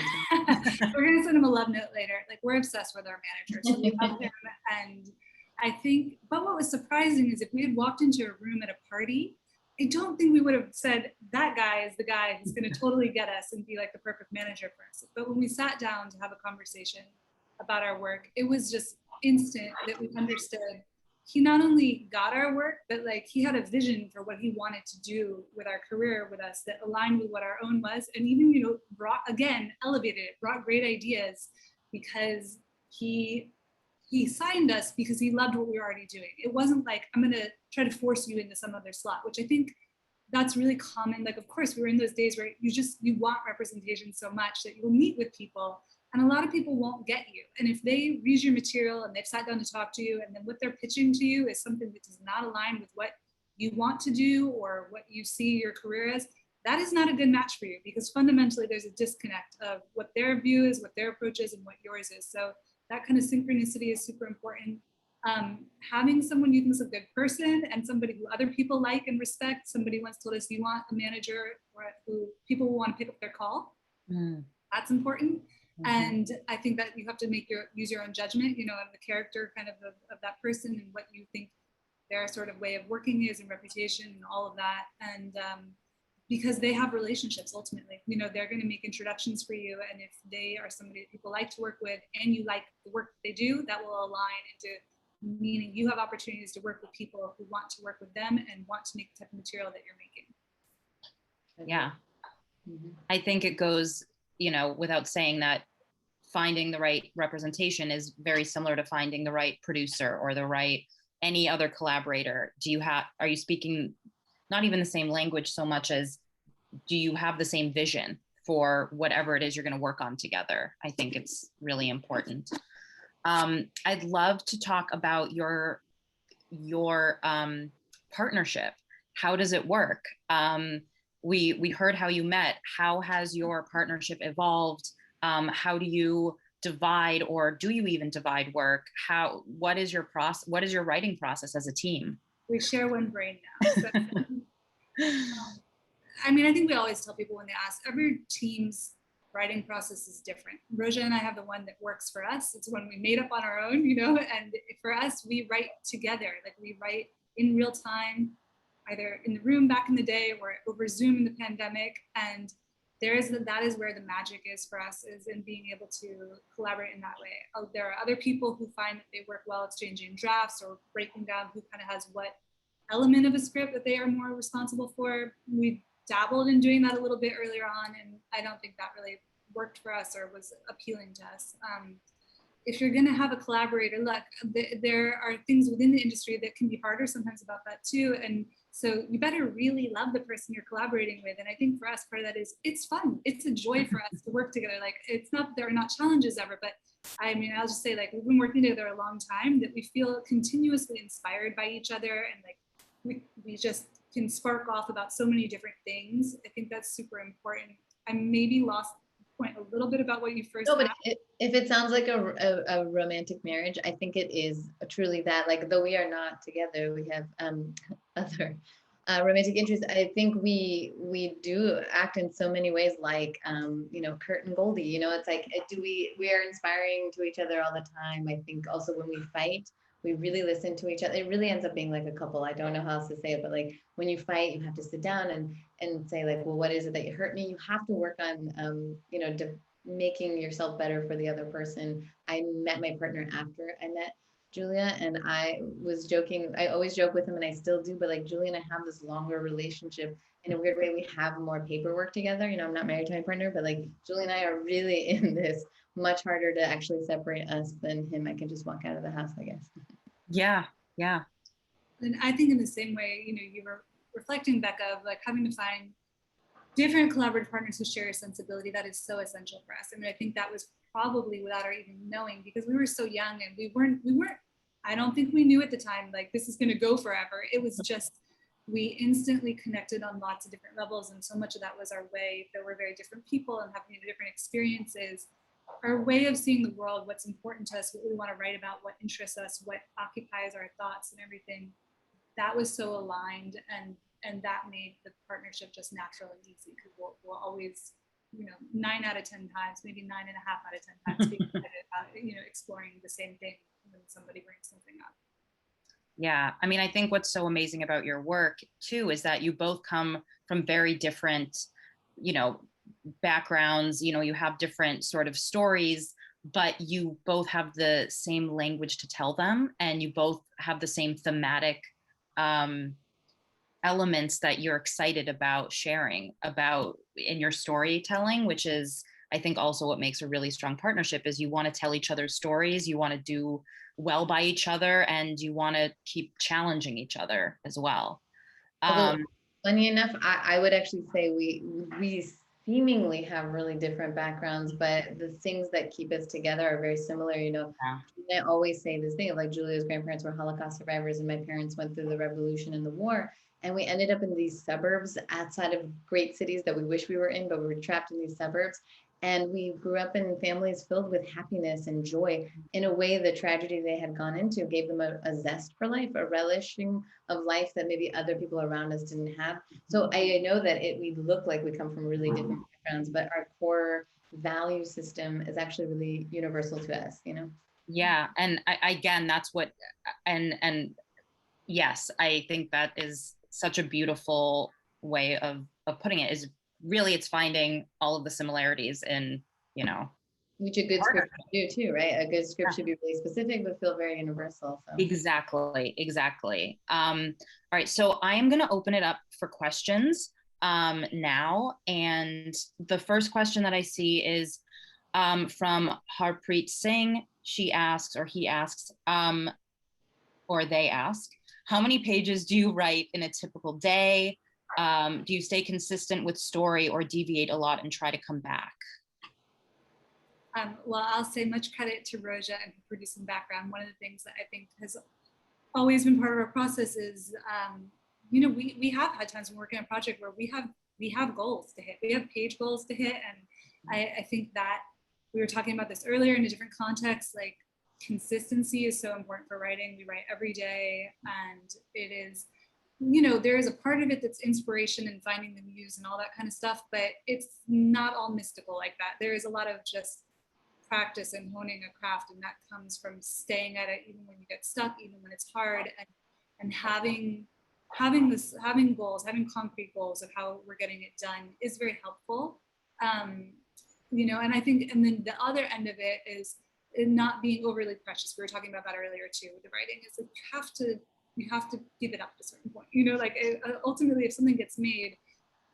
We're gonna send him a love note later. Like, we're obsessed with our manager, so we love him. And I think, but what was surprising is if we had walked into a room at a party, I don't think we would have said that guy is the guy who's gonna totally get us and be like the perfect manager for us. But when we sat down to have a conversation about our work, it was just instant that we understood he not only got our work, but like he had a vision for what he wanted to do with our career with us that aligned with what our own was. And even, you know, brought, again, elevated it, brought great ideas because he signed us because he loved what we were already doing. It wasn't like, I'm gonna try to force you into some other slot, which I think that's really common. Like, of course, we were in those days where you want representation so much that you'll meet with people and a lot of people won't get you. And if they read your material and they've sat down to talk to you and then what they're pitching to you is something that does not align with what you want to do or what you see your career as, that is not a good match for you because fundamentally there's a disconnect of what their view is, what their approach is, and what yours is. So that kind of synchronicity is super important. Having someone you think is a good person and somebody who other people like and respect. Somebody once told us you want a manager or who people will want to pick up their call. That's important. And I think that you have to use your own judgment, you know, of the character kind of that person and what you think their sort of way of working is and reputation and all of that. And because they have relationships ultimately, you know, they're going to make introductions for you. And if they are somebody that people like to work with and you like the work that they do, that will align into meaning you have opportunities to work with people who want to work with them and want to make the type of material that you're making. Yeah. I think it goes, you know, without saying that finding the right representation is very similar to finding the right producer or the right any other collaborator. Are you speaking not even the same language so much as do you have the same vision for whatever it is you're going to work on together? I think it's really important. I'd love to talk about your partnership. How does it work? We heard how you met. How has your partnership evolved? How do you divide, or do you even divide work? What is your writing process as a team? We share one brain now. So, I mean, I think we always tell people when they ask, every team's writing process is different. Roja and I have the one that works for us. It's one we made up on our own, you know, and for us, we write together. Like we write in real time, either in the room back in the day or over Zoom in the pandemic. And that is where the magic is for us, is in being able to collaborate in that way. There are other people who find that they work well exchanging drafts or breaking down who kind of has what element of a script that they are more responsible for. We dabbled in doing that a little bit earlier on, and I don't think that really worked for us or was appealing to us. If you're gonna have a collaborator, look, there are things within the industry that can be harder sometimes about that too. And so you better really love the person you're collaborating with. And I think for us, part of that is it's fun. It's a joy for us to work together. Like, it's not, there are not challenges ever, but I mean, I'll just say, like, we've been working together a long time, that we feel continuously inspired by each other. And like, we just can spark off about so many different things. I think that's super important. I maybe lost the point a little bit about what you first but if it sounds like a romantic marriage, I think it is truly that. Like, though we are not together, we have other romantic interests. I think we do act in so many ways like you know, Kurt and Goldie. You know, it's like, we are inspiring to each other all the time. I think also when we fight, we really listen to each other. It really ends up being like a couple. I don't know how else to say it, but like when you fight, you have to sit down and say like, well, what is it that you hurt me? You have to work on you know, making yourself better for the other person. I met my partner after I met Julia, and I was joking. I always joke with him, and I still do, but like Julia and I have this longer relationship. In a weird way, we have more paperwork together. You know, I'm not married to my partner, but like Julia and I are really in this, much harder to actually separate us than him. I can just walk out of the house, I guess. Yeah. And I think in the same way, you know, you were reflecting, Becca, of like having to find different collaborative partners who share your sensibility. That is so essential for us. I mean, I think that was probably without our even knowing, because we were so young and we weren't, I don't think we knew at the time, like, this is going to go forever. It was just, we instantly connected on lots of different levels. And so much of that was our way, that we're very different people and having different experiences, our way of seeing the world, what's important to us, what we want to write about, what interests us, what occupies our thoughts and everything. That was so aligned, and that made the partnership just natural and easy, because we'll always 9 out of 10 times, maybe 9.5 out of 10 times, being excited about, exploring the same thing when somebody brings something up. Yeah, I mean, I think what's so amazing about your work too is that you both come from very different, backgrounds. You have different sort of stories, but you both have the same language to tell them, and you both have the same thematic elements that you're excited about sharing about in your storytelling, which is, I think, also what makes a really strong partnership. Is you want to tell each other's stories, you want to do well by each other, and you want to keep challenging each other as well. Although, funny enough, I would actually say we seemingly have really different backgrounds, but the things that keep us together are very similar. I always say this thing of like, Julia's grandparents were Holocaust survivors, and my parents went through the revolution and the war. And we ended up in these suburbs outside of great cities that we wish we were in, but we were trapped in these suburbs. And we grew up in families filled with happiness and joy. In a way, the tragedy they had gone into gave them a zest for life, a relishing of life that maybe other people around us didn't have. So I know that we look like we come from really different backgrounds, but our core value system is actually really universal to us, Yeah, and again, that's what, and yes, I think that is such a beautiful way of putting it. Is really, it's finding all of the similarities in, which a good script should do too, right? A good script should be really specific but feel very universal. So. Exactly. All right, so I am going to open it up for questions now, and the first question that I see is from Harpreet Singh. She asks, or he asks, or they ask, how many pages do you write in a typical day? Do you stay consistent with story or deviate a lot and try to come back? Well, I'll say much credit to Roja and her producing background. One of the things that I think has always been part of our process is, we have had times when we're working on a project where we have goals to hit. We have page goals to hit. And I think that we were talking about this earlier in a different context, like consistency is so important for writing. We write every day, and it is, there is a part of it that's inspiration and finding the muse and all that kind of stuff, but it's not all mystical like that. There is a lot of just practice and honing a craft, and that comes from staying at it even when you get stuck, even when it's hard, and having goals, having concrete goals of how we're getting it done is very helpful. And I think, and then the other end of it is not being overly precious. We were talking about that earlier too with the writing. It's like you have to give it up at a certain point. Ultimately, if something gets made,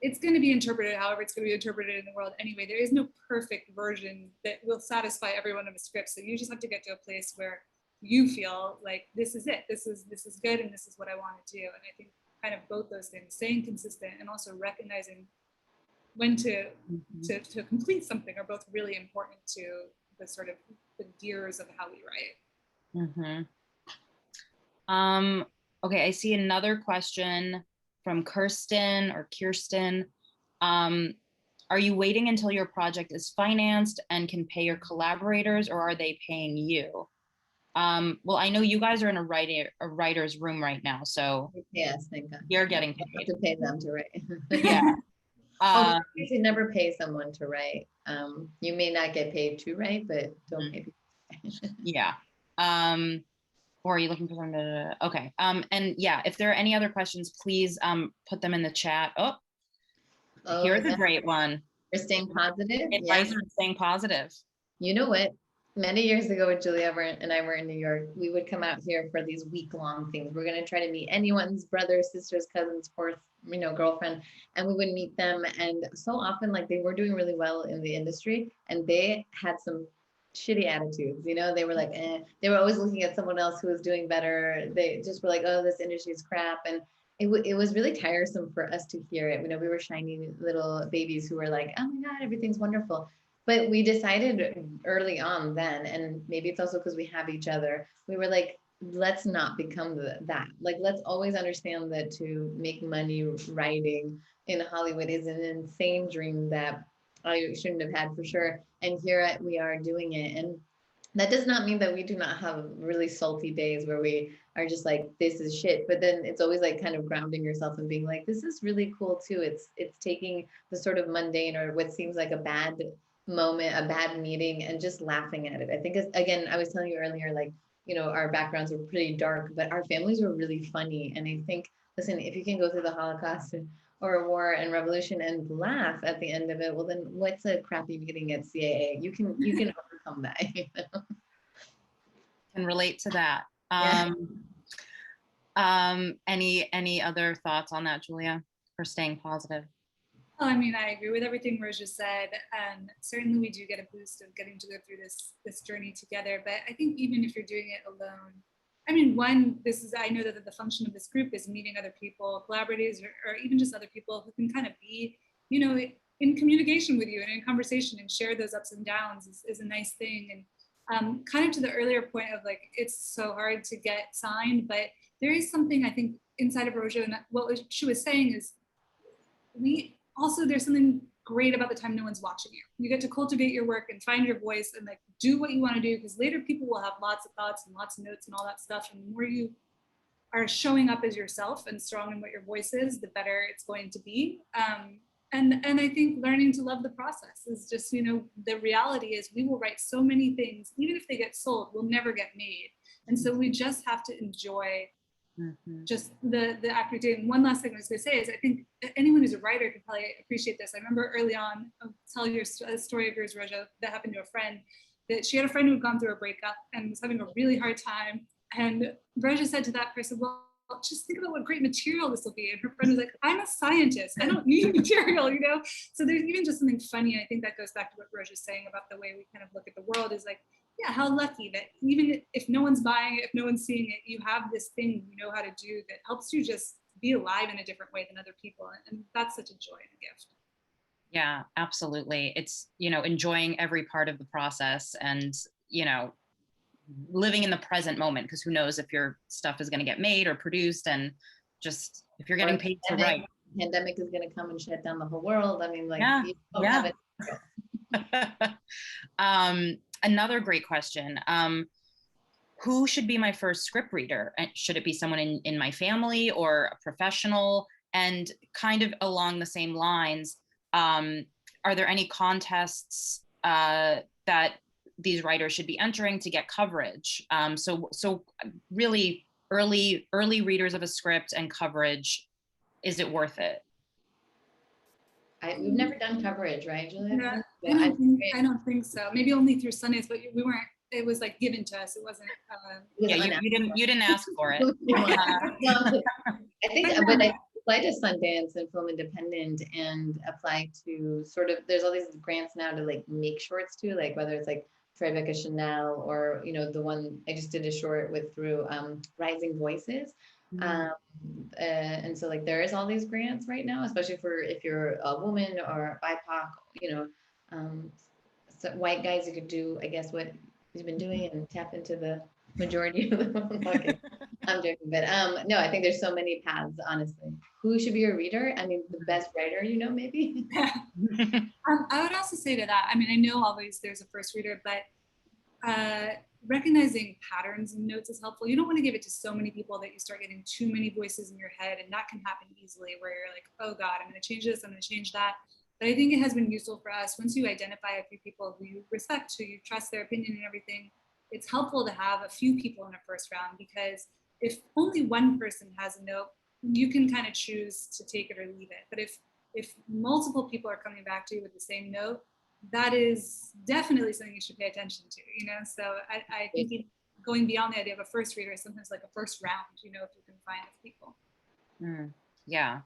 it's going to be interpreted however it's going to be interpreted in the world anyway. There is no perfect version that will satisfy everyone of a script. So you just have to get to a place where you feel like this is it. This is good, and this is what I want to do. And I think kind of both those things, staying consistent and also recognizing when to complete something, are both really important to the sort of the gears of how we write. Okay, I see another question from Kirsten. Are you waiting until your project is financed and can pay your collaborators, or are they paying you? Well, I know you guys are in a writer's room right now, so yes, thank God. You're getting paid. You have to pay them to write. Yeah. You should never pay someone to write. You may not get paid to write, but don't pay people. Yeah. Or are you looking for something to, okay. And yeah, if there are any other questions, please put them in the chat. Here's a great one. For staying positive. Advice for staying positive. You know what? Many years ago with Julia and I were in New York, we would come out here for these week-long things. We're going to try to meet anyone's brothers, sisters, cousins, fourth, girlfriend, and we would meet them. And so often, like, they were doing really well in the industry, and they had some shitty attitudes. They were like, they were always looking at someone else who was doing better. They just were like, oh, this industry is crap. And it was really tiresome for us to hear it. We were shiny little babies who were like, oh my God, everything's wonderful. But we decided early on then, and maybe it's also because we have each other, we were like, let's not become that. Like, let's always understand that to make money writing in Hollywood is an insane dream that I shouldn't have had for sure. And here we are doing it. And That does not mean that we do not have really salty days where we are just like, this is shit. But then it's always like kind of grounding yourself and being like, this is really cool too. It's taking the sort of mundane or what seems like a bad moment, a bad meeting, and just laughing at it. I think, again, I was telling you earlier, like, our backgrounds were pretty dark, but our families were really funny. And I think, listen, if you can go through the Holocaust or a war and revolution and laugh at the end of it, well, then what's a crappy meeting at CAA? You can overcome that. Can relate to that. Yeah. Any other thoughts on that, Julia, for staying positive? Oh, I mean, I agree with everything Roja said, and certainly we do get a boost of getting to go through this journey together. But I think even if you're doing it alone, I mean, I know that the function of this group is meeting other people, collaborators, or even just other people who can kind of be, in communication with you and in conversation and share those ups and downs is a nice thing. And kind of to the earlier point of like, it's so hard to get signed, but there is something I think inside of Roja, and what she was saying is there's something great about the time no one's watching you. You get to cultivate your work and find your voice and like do what you want to do, because later people will have lots of thoughts and lots of notes and all that stuff. And the more you are showing up as yourself and strong in what your voice is, the better it's going to be. And I think learning to love the process is just, the reality is we will write so many things, even if they get sold, will never get made. And so we just have to enjoy just the act we do. And one last thing I was going to say is I think anyone who's a writer can probably appreciate this. I remember early on, I'll tell you a story of yours, Roja, that happened to a friend, that she had a friend who had gone through a breakup and was having a really hard time. And Roja said to that person, well, just think about what great material this will be. And her friend was like, I'm a scientist. I don't need material, So there's even just something funny. And I think that goes back to what Roja's saying about the way we kind of look at the world is like, yeah, how lucky that even if no one's buying it, if no one's seeing it, you have this thing you know how to do that helps you just be alive in a different way than other people. And that's such a joy and a gift. Yeah, absolutely. It's, enjoying every part of the process and, living in the present moment, because who knows if your stuff is going to get made or produced, and just if you're getting paid to write. Pandemic is going to come and shut down the whole world. I mean, like, yeah. Another great question. Who should be my first script reader? Should it be someone in my family or a professional? And kind of along the same lines, are there any contests that these writers should be entering to get coverage? So really early readers of a script and coverage, is it worth it? We've never done coverage, right, Julia? Yeah, I don't think so. Maybe only through Sundance, but we weren't. It was like given to us. It wasn't. You didn't ask for it. I think, but I applied to Sundance and Film Independent and applied to sort of. There's all these grants now to like make shorts too, like whether it's like Rebecca Chanel or the one I just did a short through Rising Voices. And so like there is all these grants right now, especially for if you're a woman or BIPOC, so white guys, you could do, I guess, what he's been doing and tap into the majority of them. Okay. I'm joking, but no, I think there's so many paths, honestly. Who should be a reader? I mean, the best writer, maybe. I would also say to that, I mean, I know always there's a first reader, but recognizing patterns and notes is helpful. You don't want to give it to so many people that you start getting too many voices in your head, and that can happen easily where you're like, oh God, I'm going to change this, I'm going to change that. But I think it has been useful for us, once you identify a few people who you respect, who you trust their opinion and everything, it's helpful to have a few people in a first round, because if only one person has a note, you can kind of choose to take it or leave it. But if multiple people are coming back to you with the same note, that is definitely something you should pay attention to, So I think going beyond the idea of a first reader is sometimes like a first round, if you can find people. Yeah.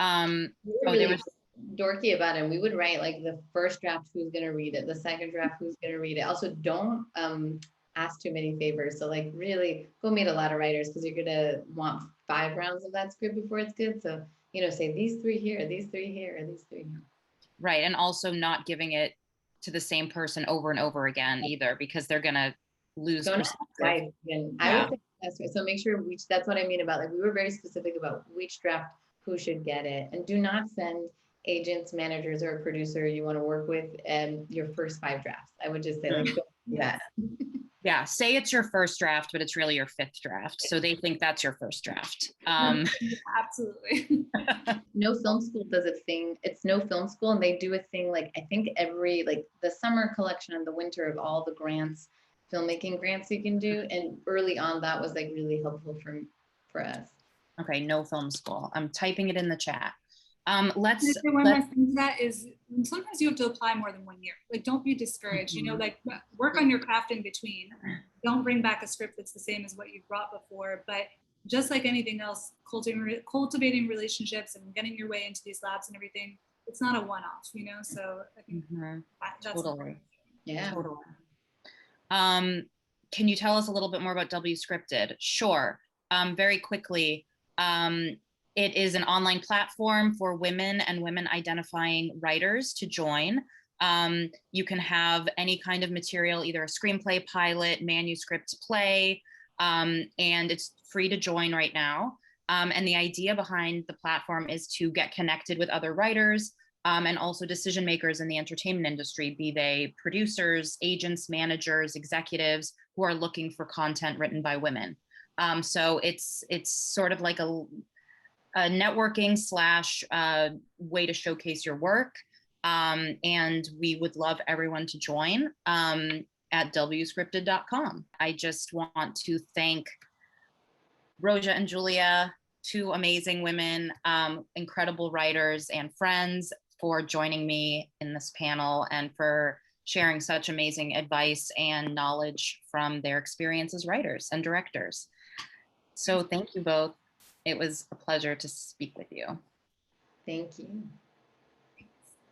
There was dorky about it. We would write like the first draft, who's going to read it, the second draft, who's going to read it. Also, don't ask too many favors. So like really go meet a lot of writers, because you're going to want 5 rounds of that script before it's good. So, say these 3 here, these 3 here, these 3 here. Right. And also not giving it to the same person over and over again either, because they're going to lose perspective. I would say so make sure that's what I mean about, like, we were very specific about which draft, who should get it. And do not send agents, managers, or a producer you want to work with and your first 5 drafts. I would just say, like, don't do that. Yeah, say it's your first draft, but it's really your 5th draft. So they think that's your first draft. Absolutely. No Film School does a thing. It's No Film School, and they do a thing like I think every like the summer collection and the winter of all the grants, filmmaking grants you can do. And early on, that was like really helpful for us. Okay, No Film School. I'm typing it in the chat. One more thing to that is sometimes you have to apply more than 1 year. Like, don't be discouraged. You know, like work on your craft in between. Don't bring back a script that's the same as what you've brought before. But just like anything else, cultivating relationships and getting your way into these labs and everything, it's not a one-off. You know, so I think that's totally. Yeah. Totally. Can you tell us a little bit more about Wscripted? Sure. Very quickly. It is an online platform for women and women identifying writers to join. You can have any kind of material, either a screenplay, pilot, manuscript, play, and it's free to join right now. And the idea behind the platform is to get connected with other writers and also decision makers in the entertainment industry, be they producers, agents, managers, executives who are looking for content written by women. So it's sort of like a networking / way to showcase your work. And we would love everyone to join at wscripted.com. I just want to thank Roja and Julia, 2 amazing women, incredible writers and friends, for joining me in this panel and for sharing such amazing advice and knowledge from their experience as writers and directors. So thank you both. It was a pleasure to speak with you. Thank you.